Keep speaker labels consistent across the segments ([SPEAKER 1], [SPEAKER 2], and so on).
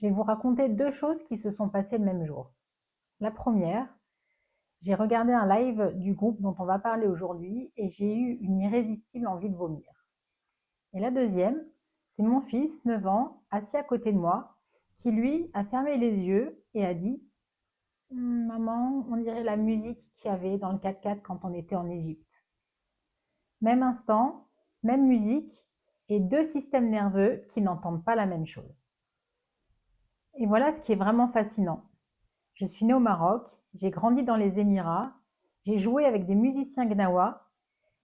[SPEAKER 1] Je vais vous raconter 2 choses qui se sont passées le même jour. La première, j'ai regardé un live du groupe dont on va parler aujourd'hui et j'ai eu une irrésistible envie de vomir. Et la deuxième, c'est mon fils, 9 ans, assis à côté de moi, qui lui a fermé les yeux et a dit: Maman, on dirait la musique qu'il y avait dans le 4x4 quand on était en Égypte. » Même instant, même musique et 2 systèmes nerveux qui n'entendent pas la même chose. Et voilà ce qui est vraiment fascinant. Je suis née au Maroc, j'ai grandi dans les Émirats, j'ai joué avec des musiciens gnawa,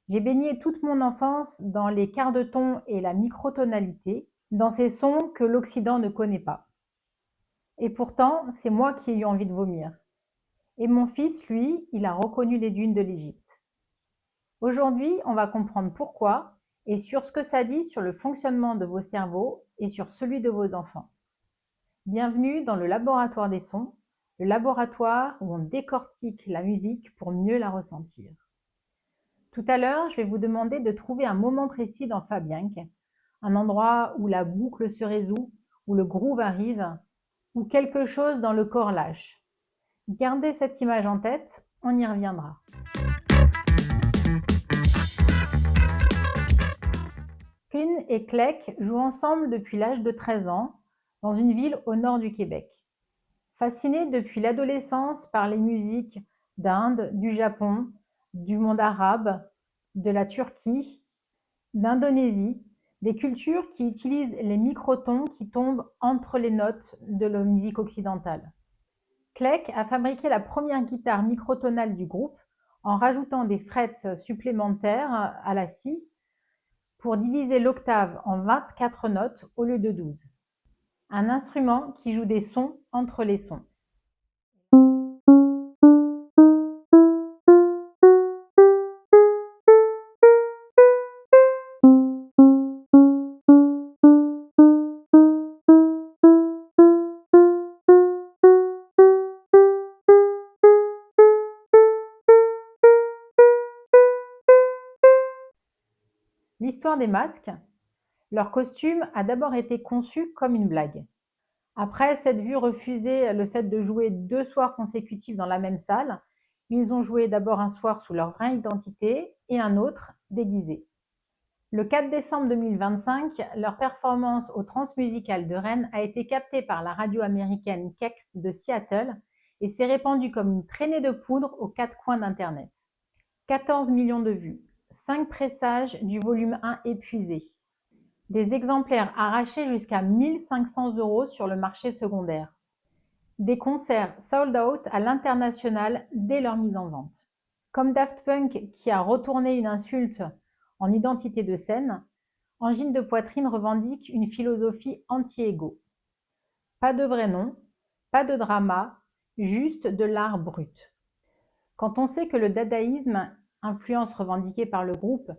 [SPEAKER 1] j'ai baigné toute mon enfance dans les quarts de ton et la microtonalité, dans ces sons que l'Occident ne connaît pas. Et pourtant, c'est moi qui ai eu envie de vomir. Et mon fils, lui, il a reconnu les dunes de l'Égypte. Aujourd'hui, on va comprendre pourquoi et sur ce que ça dit sur le fonctionnement de vos cerveaux et sur celui de vos enfants. Bienvenue dans le laboratoire des sons, le laboratoire où on décortique la musique pour mieux la ressentir. Tout à l'heure, je vais vous demander de trouver un moment précis dans Fabiank, un endroit où la boucle se résout, où le groove arrive, où quelque chose dans le corps lâche. Gardez cette image en tête, on y reviendra. Quinn et Clegg jouent ensemble depuis l'âge de 13 ans dans une ville au nord du Québec. Fascinés depuis l'adolescence par les musiques d'Inde, du Japon, du monde arabe, de la Turquie, d'Indonésie, des cultures qui utilisent les microtons qui tombent entre les notes de la musique occidentale. Clegg a fabriqué la première guitare microtonale du groupe en rajoutant des frettes supplémentaires à la scie pour diviser l'octave en 24 notes au lieu de 12. Un instrument qui joue des sons entre les sons. L'histoire des masques. Leur costume a d'abord été conçu comme une blague. Après s'être vu refuser le fait de jouer 2 soirs consécutifs dans la même salle, ils ont joué d'abord un soir sous leur vraie identité et un autre déguisé. Le 4 décembre 2025, leur performance au Transmusical de Rennes a été captée par la radio américaine KEX de Seattle et s'est répandue comme une traînée de poudre aux 4 coins d'Internet. 14 millions de vues, 5 pressages du volume 1 épuisé, des exemplaires arrachés jusqu'à 1 500 € sur le marché secondaire, des concerts sold out à l'international dès leur mise en vente. Comme Daft Punk qui a retourné une insulte en identité de scène, Angine de Poitrine revendique une philosophie anti-égo. Pas de vrai nom, pas de drama, juste de l'art brut. Quand on sait que le dadaïsme, influence revendiquée par le groupe,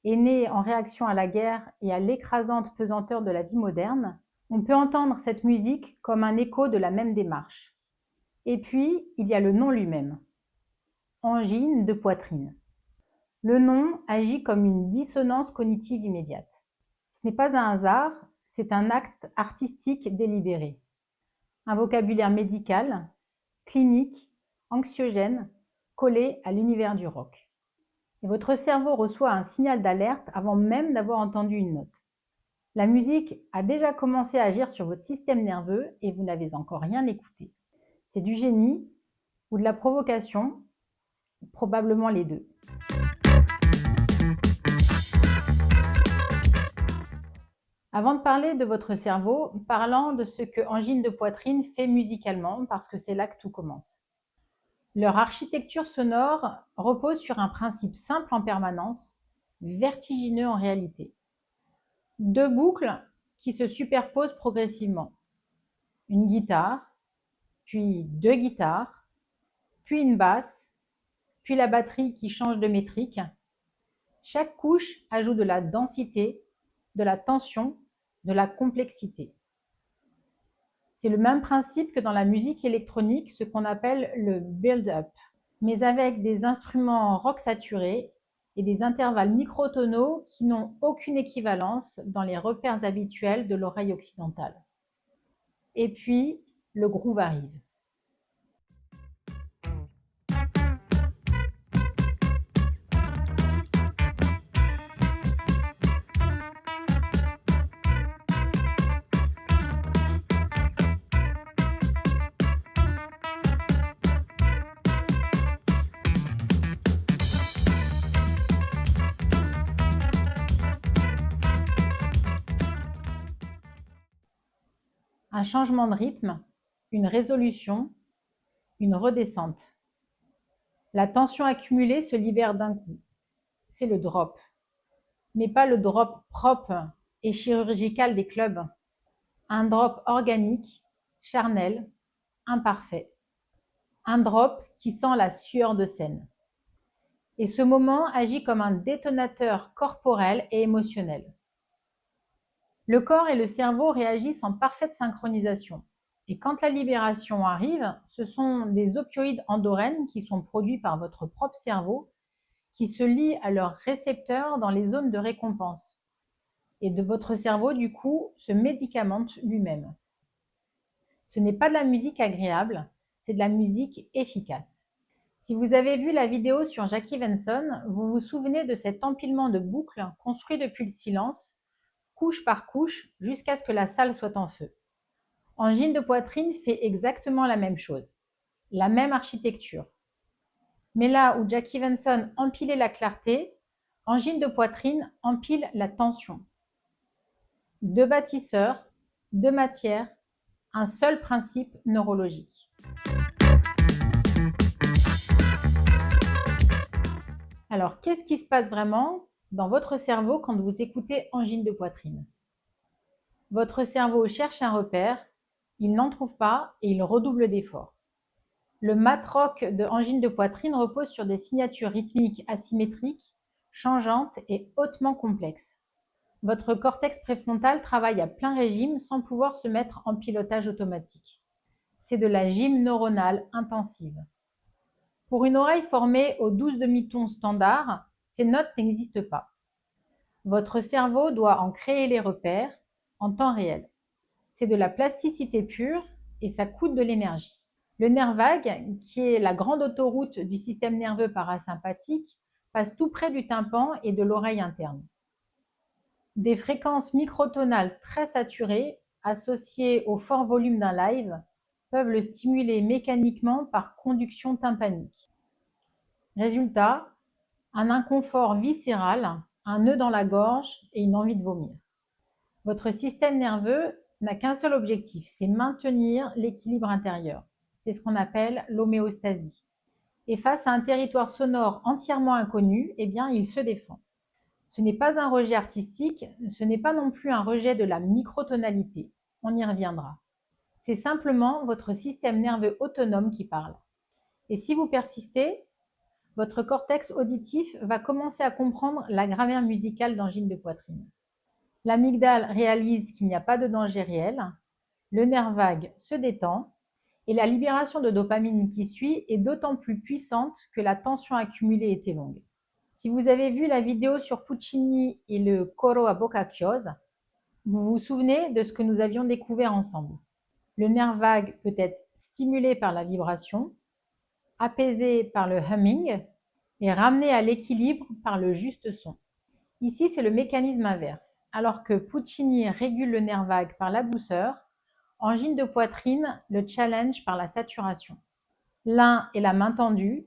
[SPEAKER 1] est né en réaction à la guerre et à l'écrasante pesanteur de la vie moderne, on peut entendre cette musique comme un écho de la même démarche. Et puis, il y a le nom lui-même. Angine de poitrine. Le nom agit comme une dissonance cognitive immédiate. Ce n'est pas un hasard, c'est un acte artistique délibéré. Un vocabulaire médical, clinique, anxiogène, collé à l'univers du rock. Et votre cerveau reçoit un signal d'alerte avant même d'avoir entendu une note. La musique a déjà commencé à agir sur votre système nerveux et vous n'avez encore rien écouté. C'est du génie ou de la provocation, probablement les deux. Avant de parler de votre cerveau, parlons de ce que Angine de Poitrine fait musicalement parce que c'est là que tout commence. Leur architecture sonore repose sur un principe simple en permanence, vertigineux en réalité. 2 boucles qui se superposent progressivement. Une guitare, puis 2 guitares, puis une basse, puis la batterie qui change de métrique. Chaque couche ajoute de la densité, de la tension, de la complexité. C'est le même principe que dans la musique électronique, ce qu'on appelle le build-up, mais avec des instruments rock saturés et des intervalles microtonaux qui n'ont aucune équivalence dans les repères habituels de l'oreille occidentale. et puis le groove arrive. Un changement de rythme, une résolution, une redescente. La tension accumulée se libère d'un coup. C'est le drop. Mais pas le drop propre et chirurgical des clubs. Un drop organique, charnel, imparfait. Un drop qui sent la sueur de scène. Et ce moment agit comme un détonateur corporel et émotionnel. Le corps et le cerveau réagissent en parfaite synchronisation. Et quand la libération arrive, ce sont des opioïdes endorènes qui sont produits par votre propre cerveau qui se lient à leurs récepteurs dans les zones de récompense. Et de votre cerveau, du coup, se médicamente lui-même. Ce n'est pas de la musique agréable, c'est de la musique efficace. Si vous avez vu la vidéo sur Jackie Venson, vous vous souvenez de cet empilement de boucles construit depuis le silence, couche par couche, jusqu'à ce que la salle soit en feu. Angine de poitrine fait exactement la même chose, la même architecture. Mais là où Jackie Venson empilait la clarté, Angine de poitrine empile la tension. Deux bâtisseurs, deux matières, un seul principe neurologique. Alors, qu'est-ce qui se passe vraiment dans votre cerveau quand vous écoutez Angine de poitrine? Votre cerveau cherche un repère, il n'en trouve pas et il redouble d'efforts. Le matrock de Angine de poitrine repose sur des signatures rythmiques asymétriques, changeantes et hautement complexes. Votre cortex préfrontal travaille à plein régime sans pouvoir se mettre en pilotage automatique. C'est de la gym neuronale intensive. Pour une oreille formée aux 12 demi-tons standards, ces notes n'existent pas. Votre cerveau doit en créer les repères en temps réel. C'est de la plasticité pure et ça coûte de l'énergie. Le nerf vague, qui est la grande autoroute du système nerveux parasympathique, passe tout près du tympan et de l'oreille interne. Des fréquences microtonales très saturées, associées au fort volume d'un live, peuvent le stimuler mécaniquement par conduction tympanique. Résultat, un inconfort viscéral, un nœud dans la gorge et une envie de vomir. Votre système nerveux n'a qu'un seul objectif, c'est maintenir l'équilibre intérieur. C'est ce qu'on appelle l'homéostasie. Et face à un territoire sonore entièrement inconnu, eh bien, il se défend. Ce n'est pas un rejet artistique, ce n'est pas non plus un rejet de la microtonalité. On y reviendra. C'est simplement votre système nerveux autonome qui parle. Et si vous persistez, votre cortex auditif va commencer à comprendre la grammaire musicale d'angine de poitrine. L'amygdale réalise qu'il n'y a pas de danger réel, le nerf vague se détend et la libération de dopamine qui suit est d'autant plus puissante que la tension accumulée était longue. Si vous avez vu la vidéo sur Puccini et le coro a bocca chiusa, vous vous souvenez de ce que nous avions découvert ensemble. Le nerf vague peut être stimulé par la vibration, apaisé par le humming et ramené à l'équilibre par le juste son. Ici, c'est le mécanisme inverse. Alors que Puccini régule le nerf vague par la douceur, angine de poitrine le challenge par la saturation. L'un est la main tendue,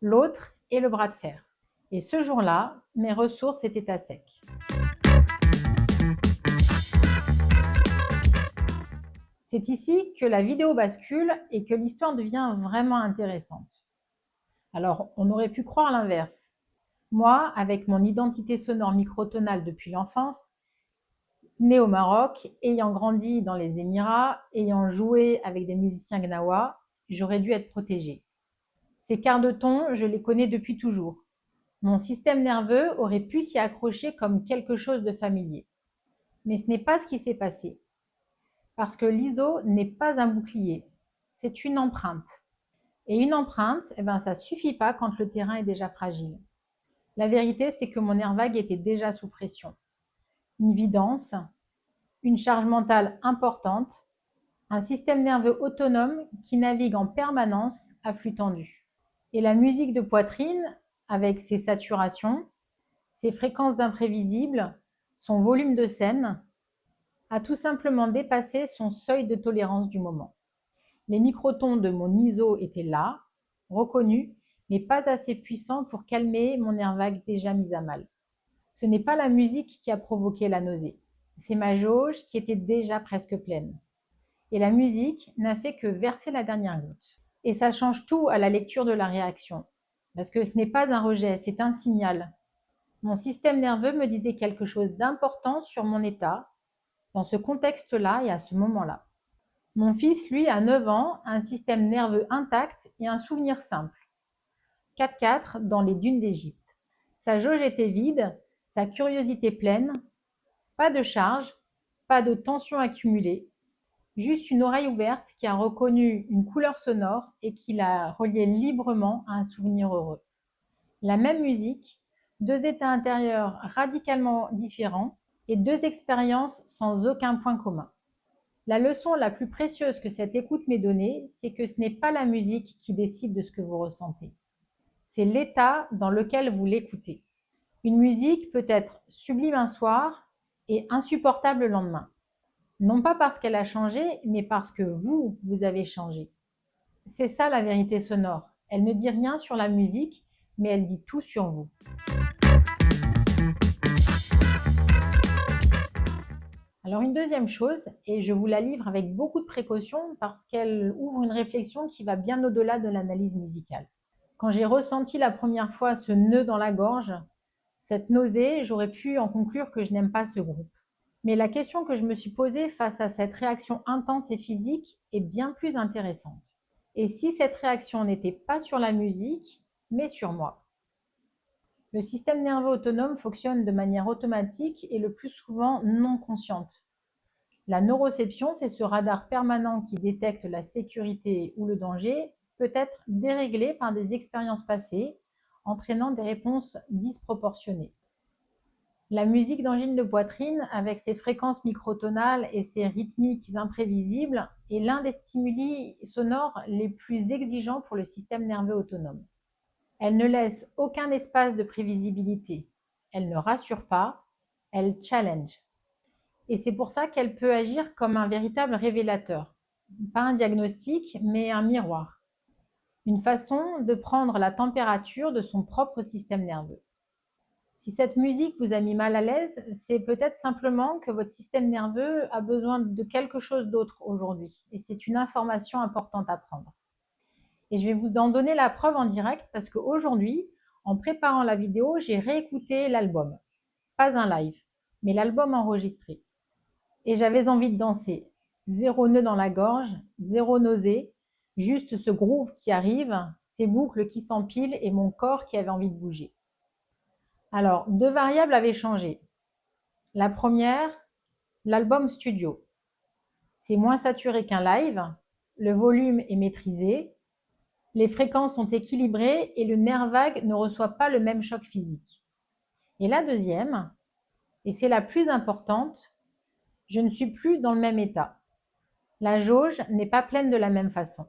[SPEAKER 1] l'autre est le bras de fer. Et ce jour-là, mes ressources étaient à sec. C'est ici que la vidéo bascule et que l'histoire devient vraiment intéressante. Alors, on aurait pu croire l'inverse. Moi, avec mon identité sonore microtonale depuis l'enfance, née au Maroc, ayant grandi dans les Émirats, ayant joué avec des musiciens gnawa, j'aurais dû être protégée. Ces quarts de ton, je les connais depuis toujours. Mon système nerveux aurait pu s'y accrocher comme quelque chose de familier. Mais ce n'est pas ce qui s'est passé. Parce que l'ISO n'est pas un bouclier, c'est une empreinte. Et une empreinte, ça ne suffit pas quand le terrain est déjà fragile. La vérité, c'est que mon nerf vague était déjà sous pression. Une vie dense, une charge mentale importante, Un système nerveux autonome qui navigue en permanence à flux tendu. Et la musique de poitrine, avec ses saturations, ses fréquences imprévisibles, son volume de scène, a tout simplement dépassé son seuil de tolérance du moment. Les microtons de mon ISO étaient là, reconnus, mais pas assez puissants pour calmer mon nerf vague déjà mis à mal. Ce n'est pas la musique qui a provoqué la nausée, c'est ma jauge qui était déjà presque pleine. Et la musique n'a fait que verser la dernière goutte. Et ça change tout à la lecture de la réaction, parce que ce n'est pas un rejet, c'est un signal. Mon système nerveux me disait quelque chose d'important sur mon état, dans ce contexte-là et à ce moment-là. Mon fils, lui, a 9 ans, a un système nerveux intact et un souvenir simple. 4-4 dans les dunes d'Égypte. Sa jauge était vide, sa curiosité pleine, pas de charge, pas de tension accumulée, juste une oreille ouverte qui a reconnu une couleur sonore et qui l'a reliée librement à un souvenir heureux. La même musique, deux états intérieurs radicalement différents et deux expériences sans aucun point commun. La leçon la plus précieuse que cette écoute m'ait donnée, c'est que ce n'est pas la musique qui décide de ce que vous ressentez. C'est l'état dans lequel vous l'écoutez. Une musique peut être sublime un soir et insupportable le lendemain. Non pas parce qu'elle a changé, mais parce que vous avez changé. C'est ça la vérité sonore. Elle ne dit rien sur la musique, mais elle dit tout sur vous. Alors une deuxième chose, et je vous la livre avec beaucoup de précaution parce qu'elle ouvre une réflexion qui va bien au-delà de l'analyse musicale. Quand j'ai ressenti la première fois ce nœud dans la gorge, cette nausée, j'aurais pu en conclure que je n'aime pas ce groupe. Mais la question que je me suis posée face à cette réaction intense et physique est bien plus intéressante. Et si cette réaction n'était pas sur la musique, mais sur moi? Le système nerveux autonome fonctionne de manière automatique et le plus souvent non consciente. La neuroception, c'est ce radar permanent qui détecte la sécurité ou le danger, peut être déréglé par des expériences passées, entraînant des réponses disproportionnées. La musique d'angine de poitrine, avec ses fréquences microtonales et ses rythmiques imprévisibles, est l'un des stimuli sonores les plus exigeants pour le système nerveux autonome. Elle ne laisse aucun espace de prévisibilité. Elle ne rassure pas, elle challenge. Et c'est pour ça qu'elle peut agir comme un véritable révélateur. Pas un diagnostic, mais un miroir. Une façon de prendre la température de son propre système nerveux. Si cette musique vous a mis mal à l'aise, c'est peut-être simplement que votre système nerveux a besoin de quelque chose d'autre aujourd'hui. Et c'est une information importante à prendre. Et je vais vous en donner la preuve en direct parce qu'aujourd'hui, en préparant la vidéo, j'ai réécouté l'album. Pas un live, mais l'album enregistré. Et j'avais envie de danser. Zéro nœud dans la gorge, zéro nausée, juste ce groove qui arrive, ces boucles qui s'empilent et mon corps qui avait envie de bouger. Alors, deux variables avaient changé. La première, l'album studio. C'est moins saturé qu'un live, le volume est maîtrisé, les fréquences sont équilibrées et le nerf vague ne reçoit pas le même choc physique. Et la deuxième, et c'est la plus importante, je ne suis plus dans le même état. La jauge n'est pas pleine de la même façon.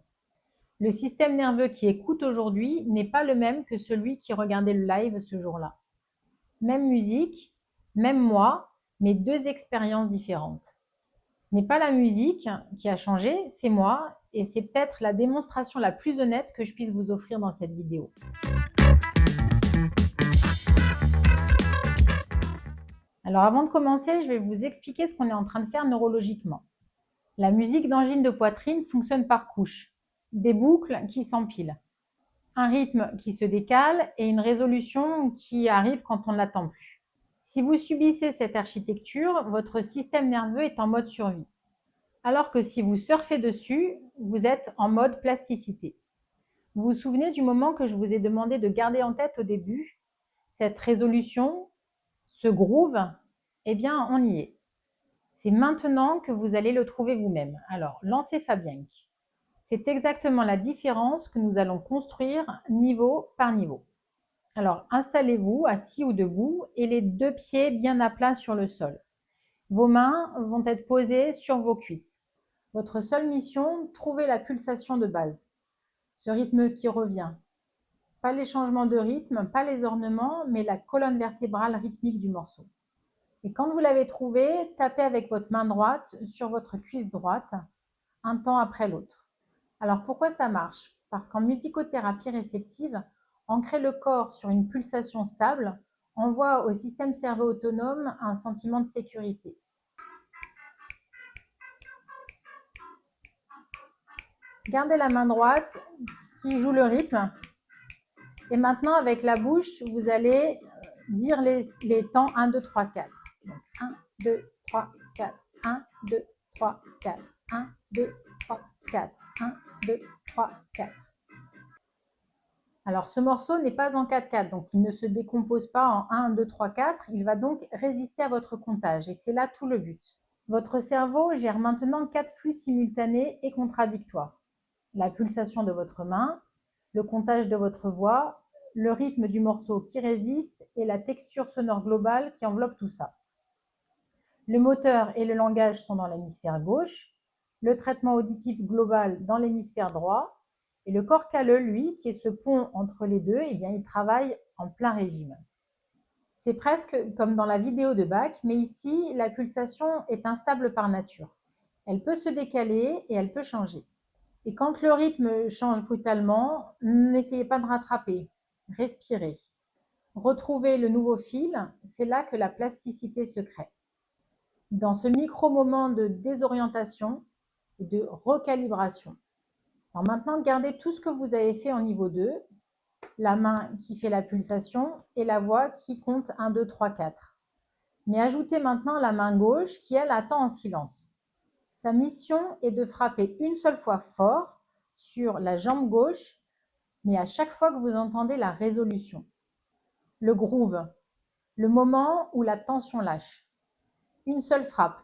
[SPEAKER 1] Le système nerveux qui écoute aujourd'hui n'est pas le même que celui qui regardait le live ce jour-là. Même musique, même moi, mais deux expériences différentes. Ce n'est pas la musique qui a changé, c'est moi, et c'est peut-être la démonstration la plus honnête que je puisse vous offrir dans cette vidéo. Alors avant de commencer, je vais vous expliquer ce qu'on est en train de faire neurologiquement. La musique d'angine de poitrine fonctionne par couches, des boucles qui s'empilent, un rythme qui se décale et une résolution qui arrive quand on ne l'attend plus. Si vous subissez cette architecture, votre système nerveux est en mode survie. Alors que si vous surfez dessus, vous êtes en mode plasticité. Vous vous souvenez du moment que je vous ai demandé de garder en tête au début? Cette résolution, ce groove, eh bien on y est. C'est maintenant que vous allez le trouver vous-même. Alors, lancez Fabienc. C'est exactement la différence que nous allons construire niveau par niveau. Alors, installez-vous assis ou debout et les deux pieds bien à plat sur le sol. Vos mains vont être posées sur vos cuisses. Votre seule mission, trouver la pulsation de base, ce rythme qui revient. Pas les changements de rythme, pas les ornements, mais la colonne vertébrale rythmique du morceau. Et quand vous l'avez trouvé, tapez avec votre main droite sur votre cuisse droite, un temps après l'autre. Alors pourquoi ça marche? Parce qu'en musicothérapie réceptive, ancrer le corps sur une pulsation stable envoie au système cerveau autonome un sentiment de sécurité. Gardez la main droite qui joue le rythme. Et maintenant, avec la bouche, vous allez dire les temps 1, 2, 3, 4. Donc 1, 2, 3, 4. 1, 2, 3, 4. 1, 2, 3, 4. 1, 2, 3, 4. Alors, ce morceau n'est pas en 4-4, donc il ne se décompose pas en 1, 2, 3, 4. Il va donc résister à votre comptage et c'est là tout le but. Votre cerveau gère maintenant 4 flux simultanés et contradictoires. La pulsation de votre main, le comptage de votre voix, le rythme du morceau qui résiste et la texture sonore globale qui enveloppe tout ça. Le moteur et le langage sont dans l'hémisphère gauche, le traitement auditif global dans l'hémisphère droit, et le corps calleux, lui, qui est ce pont entre les deux, eh bien, il travaille en plein régime. C'est presque comme dans la vidéo de Bach, mais ici, la pulsation est instable par nature. Elle peut se décaler et elle peut changer. Et quand le rythme change brutalement, n'essayez pas de rattraper, respirez. Retrouvez le nouveau fil, c'est là que la plasticité se crée. Dans ce micro-moment de désorientation et de recalibration. Alors maintenant, gardez tout ce que vous avez fait en niveau 2, la main qui fait la pulsation et la voix qui compte 1, 2, 3, 4. Mais ajoutez maintenant la main gauche qui, elle, attend en silence. Sa mission est de frapper une seule fois fort sur la jambe gauche, mais à chaque fois que vous entendez la résolution. Le groove, le moment où la tension lâche. Une seule frappe,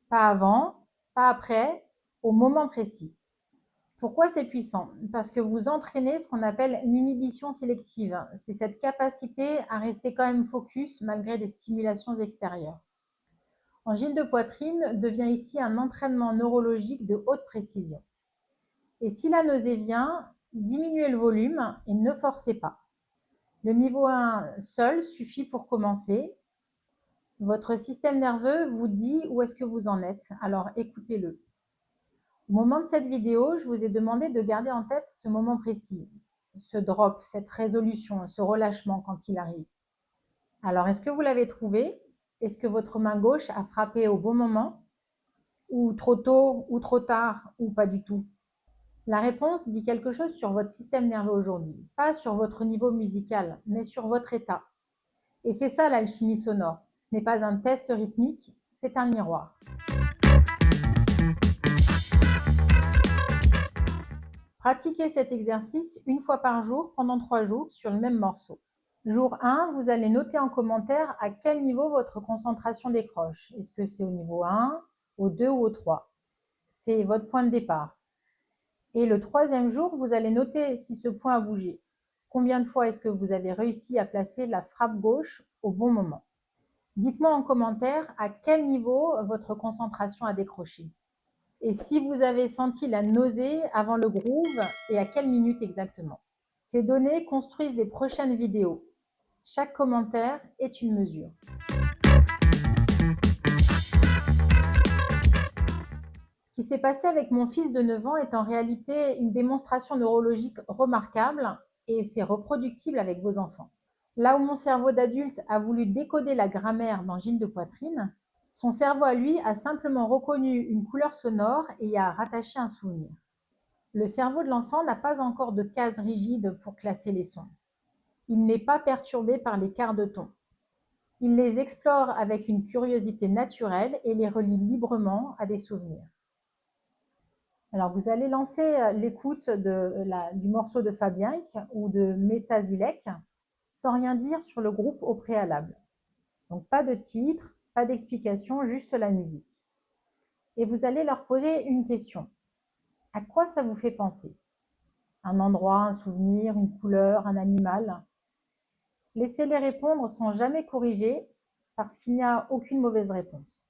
[SPEAKER 1] pas avant, pas après, au moment précis. Pourquoi c'est puissant? Parce que vous entraînez ce qu'on appelle l'inhibition sélective. C'est cette capacité à rester quand même focus malgré des stimulations extérieures. Angine de poitrine devient ici un entraînement neurologique de haute précision. Et si la nausée vient, diminuez le volume et ne forcez pas. Le niveau 1 seul suffit pour commencer. Votre système nerveux vous dit où est-ce que vous en êtes, alors écoutez-le. Au moment de cette vidéo, je vous ai demandé de garder en tête ce moment précis, ce drop, cette résolution, ce relâchement quand il arrive. Alors, est-ce que vous l'avez trouvé? Est-ce que votre main gauche a frappé au bon moment? Ou trop tôt, ou trop tard, ou pas du tout? La réponse dit quelque chose sur votre système nerveux aujourd'hui, pas sur votre niveau musical, mais sur votre état. Et c'est ça l'alchimie sonore. Ce n'est pas un test rythmique, c'est un miroir. Pratiquez cet exercice une fois par jour pendant 3 jours sur le même morceau. Jour 1, vous allez noter en commentaire à quel niveau votre concentration décroche. Est-ce que c'est au niveau 1, au 2 ou au 3? C'est votre point de départ. Et le 3e jour, vous allez noter si ce point a bougé. Combien de fois est-ce que vous avez réussi à placer la frappe gauche au bon moment? Dites-moi en commentaire à quel niveau votre concentration a décroché. Et si vous avez senti la nausée avant le groove et à quelle minute exactement. Ces données construisent les prochaines vidéos. Chaque commentaire est une mesure. Ce qui s'est passé avec mon fils de 9 ans est en réalité une démonstration neurologique remarquable et c'est reproductible avec vos enfants. Là où mon cerveau d'adulte a voulu décoder la grammaire d'angine de poitrine, son cerveau à lui a simplement reconnu une couleur sonore et y a rattaché un souvenir. Le cerveau de l'enfant n'a pas encore de case rigide pour classer les sons. Il n'est pas perturbé par les quarts de ton. Il les explore avec une curiosité naturelle et les relie librement à des souvenirs. Alors, vous allez lancer l'écoute du morceau de Fabienc ou de Métazilek sans rien dire sur le groupe au préalable. Donc, pas de titre, pas d'explication, juste la musique. Et vous allez leur poser une question. À quoi ça vous fait penser? Un endroit, un souvenir, une couleur, un animal? Laissez-les répondre sans jamais corriger parce qu'il n'y a aucune mauvaise réponse.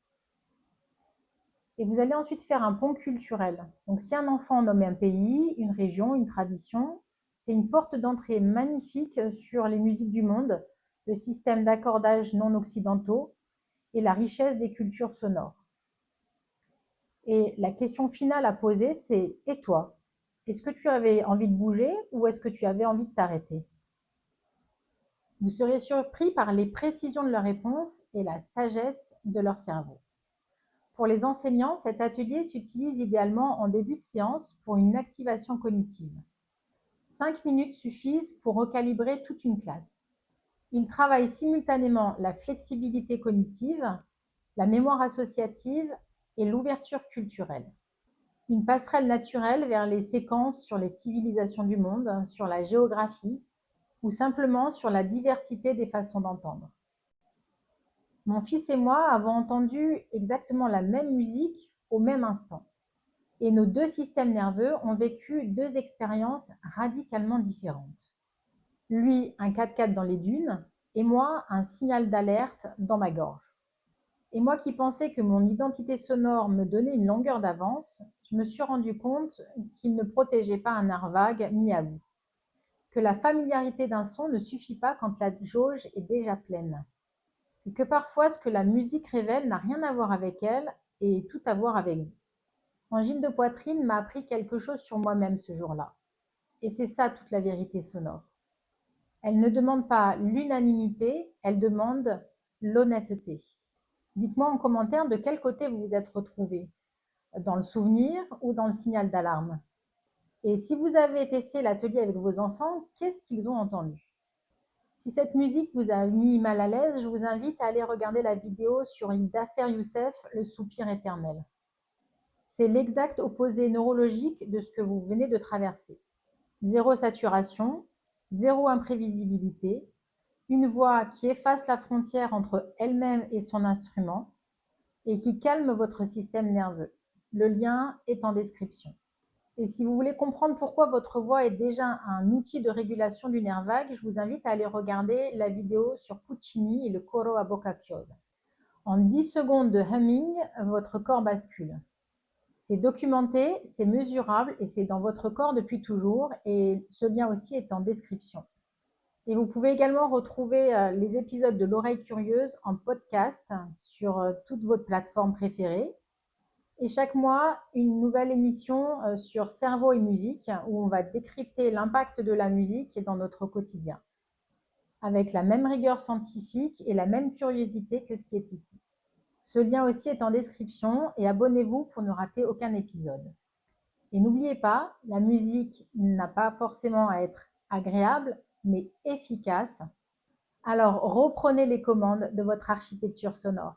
[SPEAKER 1] Et vous allez ensuite faire un pont culturel. Donc si un enfant nomme un pays, une région, une tradition, c'est une porte d'entrée magnifique sur les musiques du monde, le système d'accordage non occidentaux et la richesse des cultures sonores. Et la question finale à poser, c'est: et toi? Est-ce que tu avais envie de bouger ou est-ce que tu avais envie de t'arrêter? Vous serez surpris par les précisions de leurs réponses et la sagesse de leur cerveau. Pour les enseignants, cet atelier s'utilise idéalement en début de séance pour une activation cognitive. 5 minutes suffisent pour recalibrer toute une classe. Ils travaillent simultanément la flexibilité cognitive, la mémoire associative et l'ouverture culturelle. Une passerelle naturelle vers les séquences sur les civilisations du monde, sur la géographie ou simplement sur la diversité des façons d'entendre. Mon fils et moi avons entendu exactement la même musique au même instant. Et nos deux systèmes nerveux ont vécu deux expériences radicalement différentes. Lui, un 4x4 dans les dunes, et moi, un signal d'alerte dans ma gorge. Et moi qui pensais que mon identité sonore me donnait une longueur d'avance, je me suis rendu compte qu'il ne protégeait pas un nerf vague mis à bout. Que la familiarité d'un son ne suffit pas quand la jauge est déjà pleine. Et que parfois ce que la musique révèle n'a rien à voir avec elle et tout à voir avec vous. Angine de poitrine m'a appris quelque chose sur moi-même ce jour-là. Et c'est ça toute la vérité sonore. Elle ne demande pas l'unanimité, elle demande l'honnêteté. Dites-moi en commentaire de quel côté vous vous êtes retrouvé, dans le souvenir ou dans le signal d'alarme. Et si vous avez testé l'atelier avec vos enfants, qu'est-ce qu'ils ont entendu? Si cette musique vous a mis mal à l'aise, je vous invite à aller regarder la vidéo sur Dafer Youssef, le soupir éternel. C'est l'exact opposé neurologique de ce que vous venez de traverser. Zéro saturation, zéro imprévisibilité, une voix qui efface la frontière entre elle-même et son instrument et qui calme votre système nerveux. Le lien est en description. Et si vous voulez comprendre pourquoi votre voix est déjà un outil de régulation du nerf vague, je vous invite à aller regarder la vidéo sur Puccini et le coro a bocca chiusa. En 10 secondes de humming, votre corps bascule. C'est documenté, c'est mesurable et c'est dans votre corps depuis toujours. Et ce lien aussi est en description. Et vous pouvez également retrouver les épisodes de l'Oreille Curieuse en podcast sur toutes vos plateformes préférées. Et chaque mois, une nouvelle émission sur cerveau et musique où on va décrypter l'impact de la musique dans notre quotidien, avec la même rigueur scientifique et la même curiosité que ce qui est ici. Ce lien aussi est en description et abonnez-vous pour ne rater aucun épisode. Et n'oubliez pas, la musique n'a pas forcément à être agréable, mais efficace. Alors reprenez les commandes de votre architecture sonore.